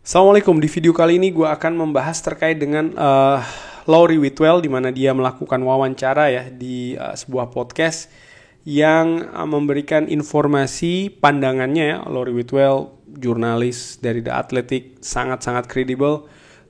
Assalamualaikum, di video kali ini gue akan membahas terkait dengan Laurie Whitwell, di mana dia melakukan wawancara ya di sebuah podcast yang memberikan informasi pandangannya ya. Laurie Whitwell, jurnalis dari The Athletic, sangat-sangat kredibel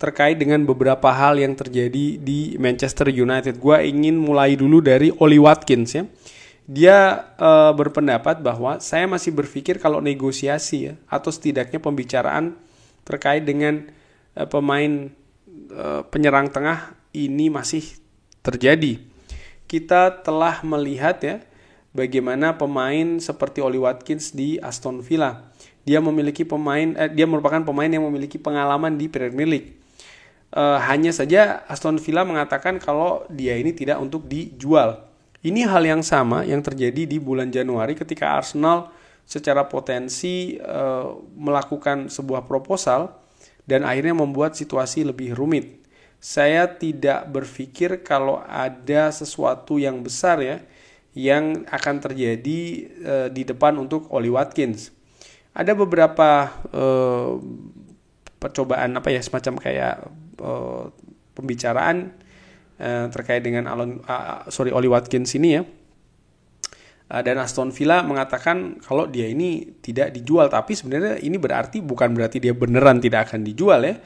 terkait dengan beberapa hal yang terjadi di Manchester United. Gue ingin mulai dulu dari Ollie Watkins ya. Dia berpendapat bahwa saya masih berpikir kalau negosiasi ya, atau setidaknya pembicaraan terkait dengan pemain penyerang tengah ini masih terjadi. Kita telah melihat ya bagaimana pemain seperti Ollie Watkins di Aston Villa. Dia merupakan pemain yang memiliki pengalaman di Premier League. Hanya saja Aston Villa mengatakan kalau dia ini tidak untuk dijual. Ini hal yang sama yang terjadi di bulan Januari ketika Arsenal secara potensi melakukan sebuah proposal dan akhirnya membuat situasi lebih rumit. Saya tidak berpikir kalau ada sesuatu yang besar ya yang akan terjadi di depan untuk Ollie Watkins. Ada beberapa percobaan semacam kayak pembicaraan terkait dengan Ollie Watkins ini ya. Dan Aston Villa mengatakan kalau dia ini tidak dijual, tapi sebenarnya ini bukan berarti dia beneran tidak akan dijual ya,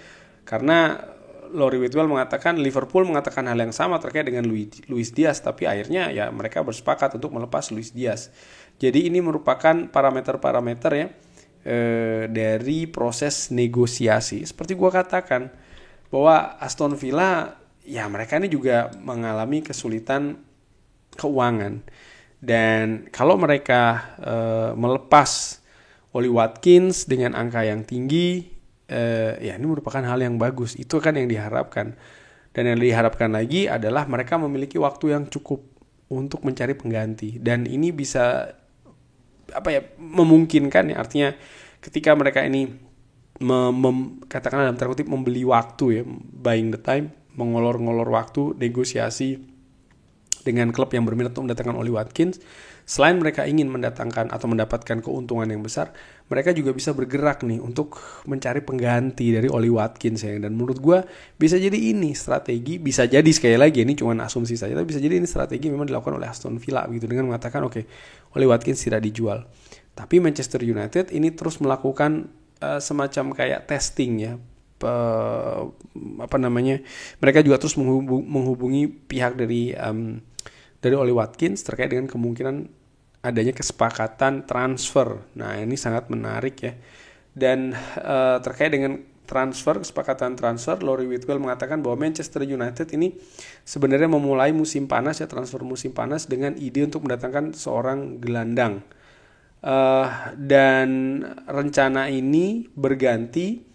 karena Laurie Whitwell mengatakan Liverpool mengatakan hal yang sama terkait dengan Luis Diaz, tapi akhirnya ya mereka bersepakat untuk melepas Luis Diaz. Jadi ini merupakan parameter-parameter ya dari proses negosiasi. Seperti gua katakan bahwa Aston Villa ya mereka ini juga mengalami kesulitan keuangan. Dan kalau mereka melepas Ollie Watkins dengan angka yang tinggi, ya ini merupakan hal yang bagus. Itu kan yang diharapkan. Dan yang diharapkan lagi adalah mereka memiliki waktu yang cukup untuk mencari pengganti. Dan ini bisa memungkinkan ya, artinya ketika mereka ini katakanlah dalam tanda kutip membeli waktu ya, buying the time, mengolor-ngolor waktu, negosiasi dengan klub yang berminat untuk mendatangkan Ollie Watkins. Selain mereka ingin mendatangkan atau mendapatkan keuntungan yang besar, mereka juga bisa bergerak nih untuk mencari pengganti dari Ollie Watkins ya. Dan menurut gue bisa jadi ini strategi, bisa jadi sekali lagi ini cuma asumsi saja, tapi bisa jadi ini strategi memang dilakukan oleh Aston Villa begitu, dengan mengatakan oke, Ollie Watkins tidak dijual. Tapi Manchester United ini terus melakukan semacam kayak testing ya. Mereka juga terus menghubungi pihak dari Ollie Watkins terkait dengan kemungkinan adanya kesepakatan transfer. Nah ini sangat menarik ya. Dan terkait dengan kesepakatan transfer, Laurie Whitwell mengatakan bahwa Manchester United ini sebenarnya memulai musim panas ya, transfer musim panas dengan ide untuk mendatangkan seorang gelandang. Dan rencana ini berganti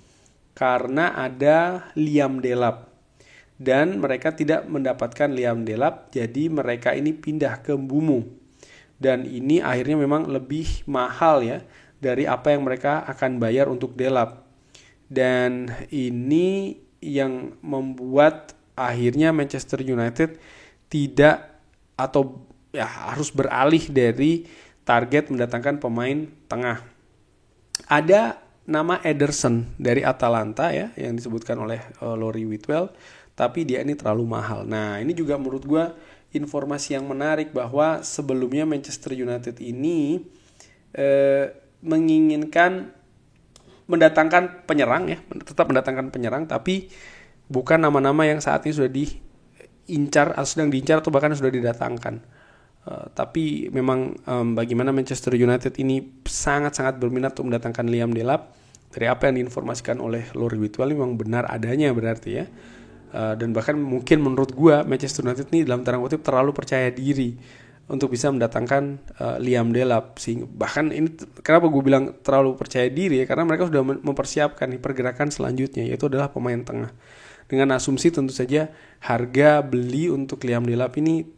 karena ada Liam Delap. Dan mereka tidak mendapatkan Liam Delap, jadi mereka ini pindah ke Mbeumo. Dan ini akhirnya memang lebih mahal ya dari apa yang mereka akan bayar untuk Delap. Dan ini yang membuat akhirnya Manchester United tidak atau ya harus beralih dari target mendatangkan pemain tengah. Ada nama Ederson dari Atalanta ya yang disebutkan oleh Laurie Whitwell, tapi dia ini terlalu mahal. Nah ini juga menurut gue informasi yang menarik bahwa sebelumnya Manchester United ini menginginkan mendatangkan penyerang ya, tetap mendatangkan penyerang, tapi bukan nama-nama yang saat ini sudah diincar atau sedang diincar atau bahkan sudah didatangkan. Tapi memang bagaimana Manchester United ini sangat-sangat berminat untuk mendatangkan Liam Delap. Dari apa yang diinformasikan oleh Laurie Whitwell memang benar adanya berarti ya. Dan bahkan mungkin menurut gue Manchester United ini dalam tanda kutip terlalu percaya diri untuk bisa mendatangkan Liam Delap. Bahkan ini kenapa gue bilang terlalu percaya diri ya, karena mereka sudah mempersiapkan pergerakan selanjutnya, yaitu adalah pemain tengah. Dengan asumsi tentu saja harga beli untuk Liam Delap ini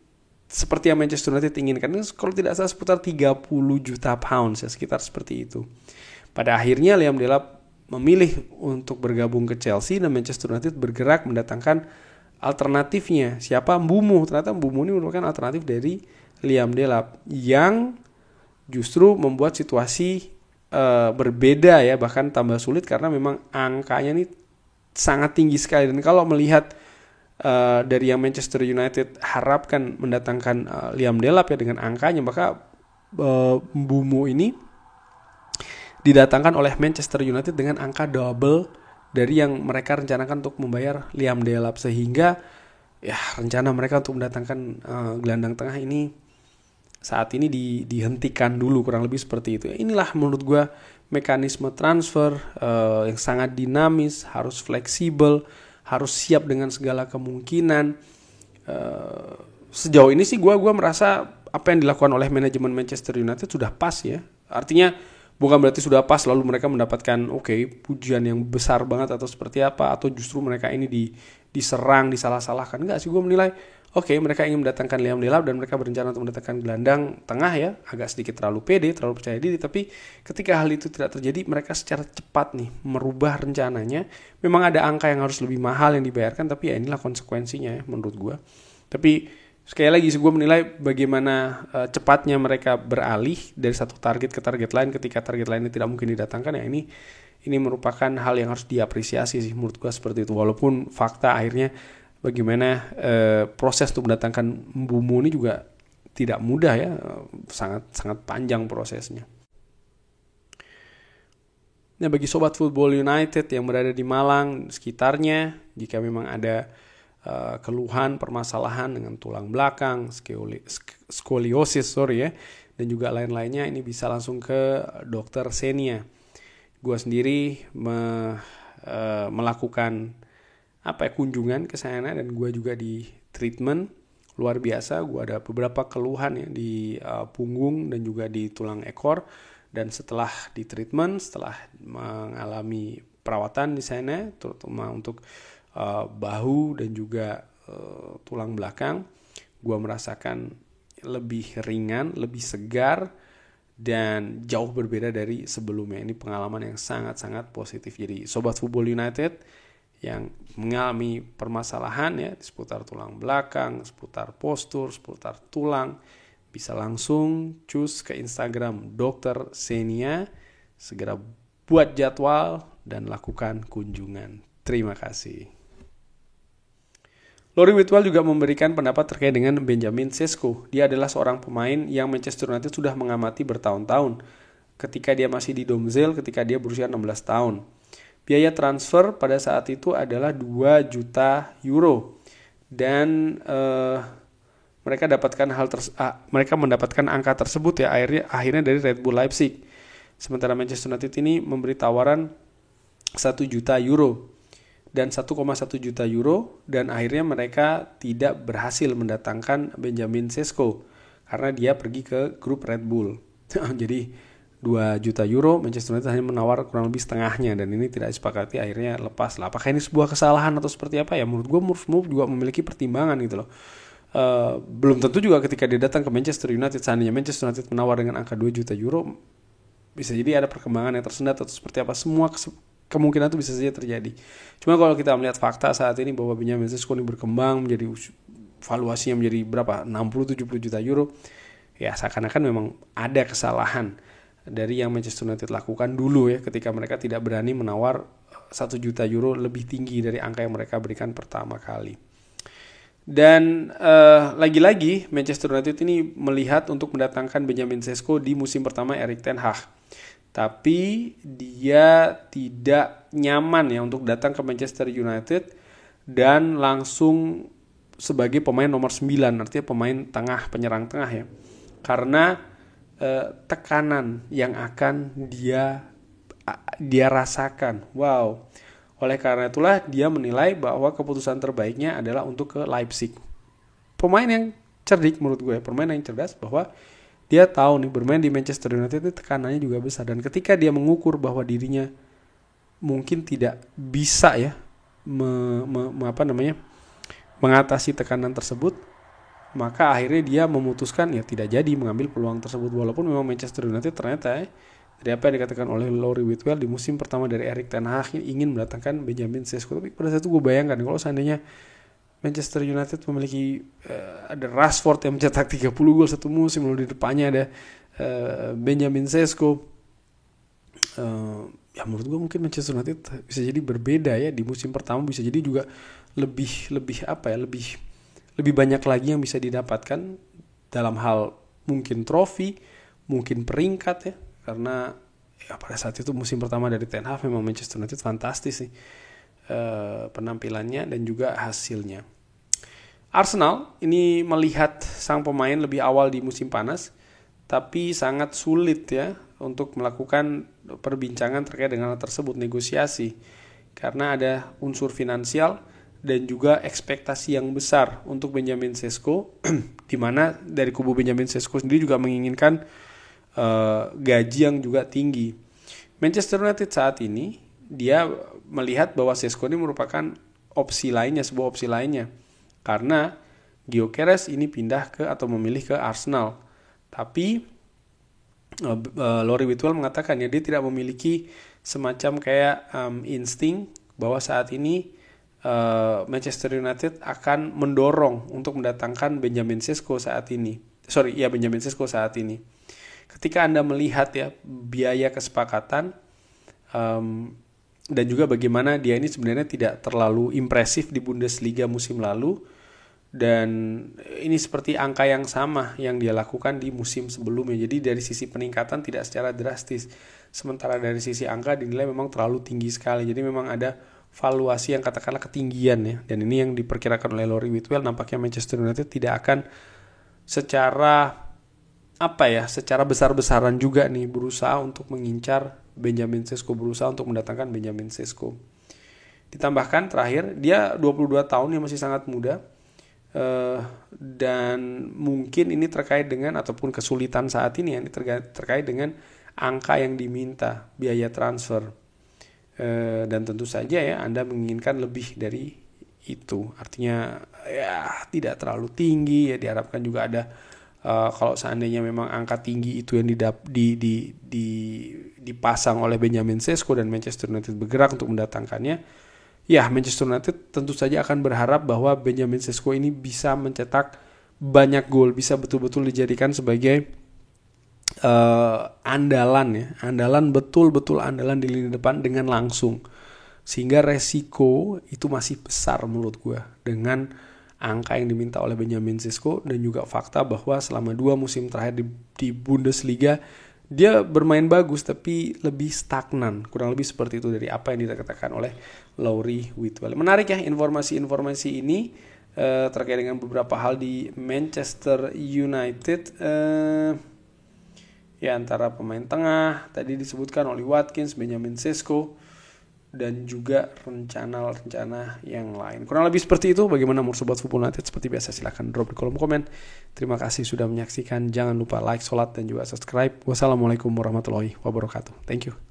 seperti yang Manchester United inginkan, kalau tidak salah seputar 30 juta pounds ya, sekitar seperti itu. Pada akhirnya Liam Delap memilih untuk bergabung ke Chelsea dan Manchester United bergerak mendatangkan alternatifnya. Siapa? Mbeumo. Ternyata Mbeumo ini merupakan alternatif dari Liam Delap yang justru membuat situasi berbeda ya, bahkan tambah sulit karena memang angkanya ini sangat tinggi sekali. Dan kalau melihat dari yang Manchester United harapkan mendatangkan Liam Delap ya dengan angkanya, maka Mbeumo ini didatangkan oleh Manchester United dengan angka double dari yang mereka rencanakan untuk membayar Liam Delap, sehingga ya rencana mereka untuk mendatangkan gelandang tengah ini saat ini dihentikan dulu, kurang lebih seperti itu. Inilah menurut gue mekanisme transfer yang sangat dinamis, harus fleksibel, harus siap dengan segala kemungkinan. Sejauh ini sih gue merasa apa yang dilakukan oleh manajemen Manchester United sudah pas ya. Artinya bukan berarti sudah pas lalu mereka mendapatkan pujian yang besar banget atau seperti apa, atau justru mereka ini diserang, disalah-salahkan. Enggak sih, gue menilai mereka ingin mendatangkan Liam Delap dan mereka berencana untuk mendatangkan gelandang tengah ya, agak sedikit terlalu pede, terlalu percaya diri, tapi ketika hal itu tidak terjadi, mereka secara cepat nih merubah rencananya. Memang ada angka yang harus lebih mahal yang dibayarkan, tapi ya inilah konsekuensinya ya menurut gue. Tapi sekali lagi gue menilai bagaimana cepatnya mereka beralih dari satu target ke target lain ketika target lainnya tidak mungkin didatangkan ya, ini merupakan hal yang harus diapresiasi sih menurut gue seperti itu. Walaupun fakta akhirnya bagaimana proses untuk mendatangkan Mbeumo ini juga tidak mudah ya, sangat panjang prosesnya. Nah, bagi Sobat Football United yang berada di Malang sekitarnya, jika memang ada keluhan, permasalahan dengan tulang belakang, skoliosis dan juga lain-lainnya, ini bisa langsung ke Dr. Senia. Gua sendiri melakukan kunjungan ke sana dan gue juga di treatment luar biasa. Gue ada beberapa keluhan ya di punggung dan juga di tulang ekor, dan setelah di treatment, setelah mengalami perawatan di sana terutama untuk bahu dan juga tulang belakang, gue merasakan lebih ringan, lebih segar, dan jauh berbeda dari sebelumnya. Ini pengalaman yang sangat-sangat positif. Jadi Sobat Football United yang mengalami permasalahan ya di seputar tulang belakang, seputar postur, seputar tulang, bisa langsung cus ke Instagram Dr. Senia, segera buat jadwal dan lakukan kunjungan. Terima kasih. Lawrie Whitwell juga memberikan pendapat terkait dengan Benjamin Sesko. Dia adalah seorang pemain yang Manchester United sudah mengamati bertahun-tahun. Ketika dia masih di Domzeel, ketika dia berusia 16 tahun. Biaya transfer pada saat itu adalah 2 juta euro. Dan mereka mendapatkan angka tersebut ya akhirnya dari Red Bull Leipzig. Sementara Manchester United ini memberi tawaran 1 juta euro dan 1,1 juta euro, dan akhirnya mereka tidak berhasil mendatangkan Benjamin Sesko karena dia pergi ke grup Red Bull. Jadi 2 juta euro, Manchester United hanya menawar kurang lebih setengahnya, dan ini tidak disepakati, akhirnya lepas lah. Apakah ini sebuah kesalahan atau seperti apa ya? Menurut gue Move juga memiliki pertimbangan gitu loh. Belum tentu juga ketika dia datang ke Manchester United, seandainya Manchester United menawar dengan angka 2 juta euro, bisa jadi ada perkembangan yang tersendat atau seperti apa. Semua kemungkinan itu bisa saja terjadi. Cuma kalau kita melihat fakta saat ini bahwa Benjamin Sesko ini berkembang menjadi valuasinya menjadi berapa? 60-70 juta euro. Ya seakan-akan memang ada kesalahan dari yang Manchester United lakukan dulu ya, ketika mereka tidak berani menawar 1 juta euro lebih tinggi dari angka yang mereka berikan pertama kali. Dan lagi-lagi Manchester United ini melihat untuk mendatangkan Benjamin Sesko di musim pertama Erik ten Hag. Tapi dia tidak nyaman ya untuk datang ke Manchester United dan langsung sebagai pemain nomor 9, artinya pemain tengah, penyerang tengah ya. Karena tekanan yang akan dia rasakan. Wow. Oleh karena itulah dia menilai bahwa keputusan terbaiknya adalah untuk ke Leipzig. Pemain yang cerdik menurut gue, pemain yang cerdas, bahwa dia tahu nih bermain di Manchester United itu tekanannya juga besar, dan ketika dia mengukur bahwa dirinya mungkin tidak bisa ya mengatasi tekanan tersebut, maka akhirnya dia memutuskan ya tidak jadi mengambil peluang tersebut. Walaupun memang Manchester United ternyata dari apa yang dikatakan oleh Lawrie Whitwell di musim pertama dari Erik ten Hag ingin mendatangkan Benjamin Sesko. Tapi pada saat itu gue bayangkan kalau seandainya Manchester United memiliki ada Rashford yang mencetak 30 gol satu musim, lalu di depannya ada Benjamin Sesko, Ya menurut gue mungkin Manchester United bisa jadi berbeda ya di musim pertama, bisa jadi juga lebih banyak lagi yang bisa didapatkan dalam hal mungkin trofi, mungkin peringkat ya, karena ya pada saat itu musim pertama dari Ten Hag memang Manchester United fantastis nih penampilannya dan juga hasilnya. Arsenal ini melihat sang pemain lebih awal di musim panas, tapi sangat sulit ya untuk melakukan perbincangan terkait dengan hal tersebut, negosiasi, karena ada unsur finansial dan juga ekspektasi yang besar untuk Benjamin Sesko, di mana dari kubu Benjamin Sesko sendiri juga menginginkan gaji yang juga tinggi. Manchester United saat ini dia melihat bahwa Sesko ini merupakan sebuah opsi lainnya, karena Gyökeres ini pindah atau memilih ke Arsenal. Tapi Laurie Whitwell mengatakan ya dia tidak memiliki semacam kayak insting bahwa saat ini Manchester United akan mendorong untuk mendatangkan Benjamin Sesko saat ini. Ketika Anda melihat ya biaya kesepakatan dan juga bagaimana dia ini sebenarnya tidak terlalu impresif di Bundesliga musim lalu, dan ini seperti angka yang sama yang dia lakukan di musim sebelumnya. Jadi dari sisi peningkatan tidak secara drastis, sementara dari sisi angka dinilai memang terlalu tinggi sekali. Jadi memang ada valuasi yang katakanlah ketinggian ya, dan ini yang diperkirakan oleh Laurie Whitwell. Nampaknya Manchester United tidak akan secara besar-besaran juga nih berusaha untuk mengincar Benjamin Sesko, berusaha untuk mendatangkan Benjamin Sesko. Ditambahkan terakhir, dia 22 tahun, yang masih sangat muda, dan mungkin ini terkait dengan ataupun kesulitan saat ini ini terkait dengan angka yang diminta biaya transfer, dan tentu saja ya Anda menginginkan lebih dari itu, artinya ya tidak terlalu tinggi ya, diharapkan juga ada kalau seandainya memang angka tinggi itu yang dipasang oleh Benjamin Sesko dan Manchester United bergerak untuk mendatangkannya, ya Manchester United tentu saja akan berharap bahwa Benjamin Sesko ini bisa mencetak banyak gol, bisa betul-betul dijadikan sebagai andalan betul-betul andalan di lini depan dengan langsung, sehingga resiko itu masih besar menurut gue dengan angka yang diminta oleh Benjamin Sesko, dan juga fakta bahwa selama 2 musim terakhir di Bundesliga dia bermain bagus tapi lebih stagnan, kurang lebih seperti itu dari apa yang dikatakan oleh Laurie Whitwell. Menarik ya informasi ini terkait dengan beberapa hal di Manchester United, ya antara pemain tengah tadi disebutkan Oli Watkins, Benjamin Sesko, dan juga rencana yang lain. Kurang lebih seperti itu. Bagaimana menurut Sobat Football United? Seperti biasa silahkan drop di kolom komen. Terima kasih sudah menyaksikan. Jangan lupa like, sholat, dan juga subscribe. Wassalamualaikum warahmatullahi wabarakatuh. Thank you.